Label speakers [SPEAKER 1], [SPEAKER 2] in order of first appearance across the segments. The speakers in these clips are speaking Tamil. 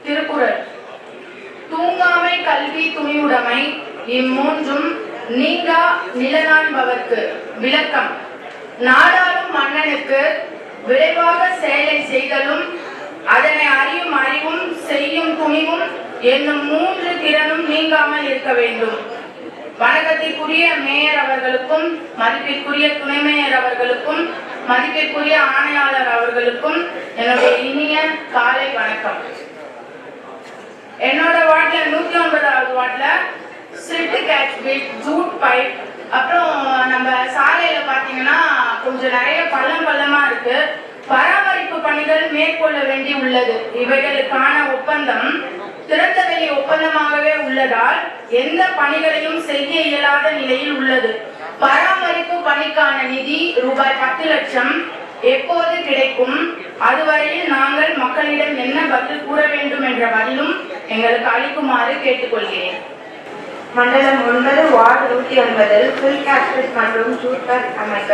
[SPEAKER 1] திருக்குறள். தூங்காமை கல்வி துணிவுடைமை இம்மூன்றும் நீங்கா நிலநாண்பவர்க்கு. விளக்கம். நாடாளும் மன்னனுக்கு விரைவாக செயலை செய்தலும் அதனை அறியும் அறிவும் செய்யும் துணிவும் என்னும் 3 திறனும் நீங்காமல் இருக்க வேண்டும். வணக்கத்திற்குரிய மேயர் அவர்களுக்கும், மதிப்பிற்குரிய துணை மேயர் அவர்களுக்கும், மதிப்பிற்குரிய ஆணையாளர் அவர்களுக்கும் என்னுடைய இனிய காலை வணக்கம். என்னோட வார்டுல 109வது வார்டுல street catch pit, jute pipe, அப்புறம் நம்ம சாலையில பாத்தீங்கன்னா கொஞ்சம் நிறைய பள்ளமா இருக்கு. பராமரிப்பு பணிகள் மேற்கொள்ள வேண்டி உள்ளது. இவைகளுக்கான ஒப்பந்தம் திறந்தவெளி ஒப்பந்தமாகவே உள்ளதால் எந்த பணிகளையும் செய்ய இயலாத நிலையில் உள்ளது. பராமரிப்பு பணிக்கான நிதி ரூபாய் 10 லட்சம் எப்போது கிடைக்கும்? அதுவரையில் நாங்கள் மக்களிடம் என்ன பதில் கூற வேண்டும் என்ற பதிலும் எங்களுக்கு அளிக்குமாறு கேட்டுக்கொள்கிறேன்.
[SPEAKER 2] மண்டலம் 9 வார்டு 109 ஃபுல் கேஸ்பெட் மற்றும் ஜூட் அமைக்க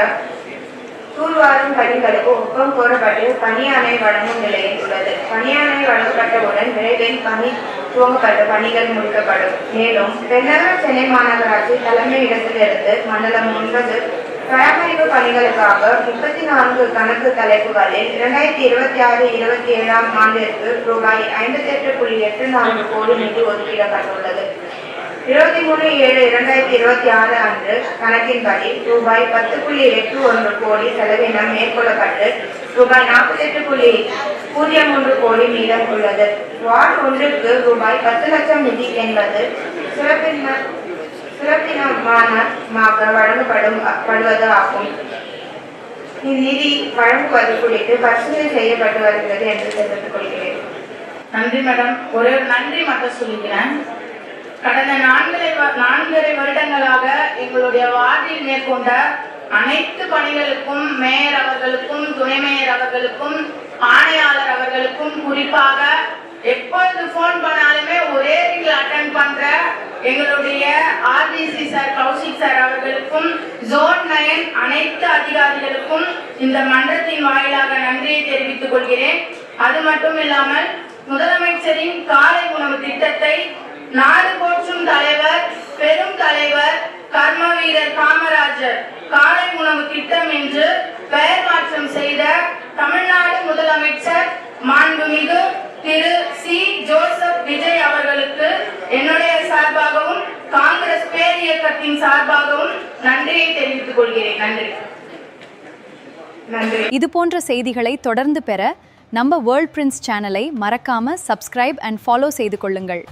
[SPEAKER 2] தூர்வாரும் பணிகளுக்கு ஒப்பம் கோரப்பட்டு பணியாணை வழங்கும் நிலையில் உள்ளது. பணியாணை வழங்கப்பட்டவுடன் விரைவில் பணி துவங்கப்பட்ட பணிகள் முடிக்கப்படும். மேலும் பெருநகர சென்னை மாநகராட்சி தலைமை இடத்திலிருந்து மண்டலம் 9 பராமரிப்பு பணிகளுக்காக 34 கணக்கு தலைப்புகளில் 2026-27 ஆண்டிற்கு ரூபாய் 58.84 கோடி நிதி ஒதுக்கிடப்பட்டுள்ளது. 23/7/2026 அன்று கணக்கின்படி ரூபாய் 10.81 கோடி செலவினம் மேற்கொள்ளப்பட்டு ரூபாய் 48.03 கோடி மீதம் உள்ளது. வார்டு ஒன்றுக்கு ரூபாய் 10 லட்சம் நிதி என்பது சிறப்பினமாக வழங்கப்படுவது ஆகும். இந்நிதி வழங்குவது குறித்து பரிசீலனை செய்யப்பட்டு வருகிறது என்று தெரிவித்துக் கொள்கிறேன்.
[SPEAKER 1] நன்றி மேடம். ஒரு நன்றி மட்டும் சொல்லிக்கிறேன். கடந்த 4.5 வருடங்களாக எங்களுடைய வார்டில் மேற்கொண்ட அனைத்து பணிகளுக்கும் மேயர் அவர்களுக்கும், துணை மேயர் அவர்களுக்கும், ஆணையாளர் அவர்களுக்கும், குறிப்பாக எப்பொழுது போன் பண்ணாலுமே ஒரே அட்டெண்ட் பண்ற எங்களுடைய ஆர்டிசி சார், கௌஷிக் சார் அவர்களுக்கும், ஜோன் 9 அனைத்து அதிகாரிகளுக்கும் இந்த மன்றத்தின் வாயிலாக நன்றியை தெரிவித்துக் கொள்கிறேன். அது மட்டும் இல்லாமல் முதலமைச்சரின் காலை உணவு திட்டத்தை நாடு போற்றும் தலைவர், பெரும் தலைவர், கர்ம வீரர் காமராஜர் காலை உணவு திட்டம் என்று பெயர் மாற்றம் செய்த தமிழ்நாடு முதலமைச்சர் மாண்புமிகு திரு சி. ஜோசப் விஜய் அவர்களுக்கு என்னுடைய சார்பாகவும் காங்கிரஸ் பேரியக்கத்தின் சார்பாகவும் நன்றியை தெரிவித்துக் கொள்கிறேன். நன்றி.
[SPEAKER 3] இது போன்ற செய்திகளை தொடர்ந்து பெற நம்ம வேர்ல்ட் பிரின்ஸ் சேனலை மறக்காம சப்ஸ்கிரைப் அண்ட் ஃபாலோ செய்து கொள்ளுங்கள்.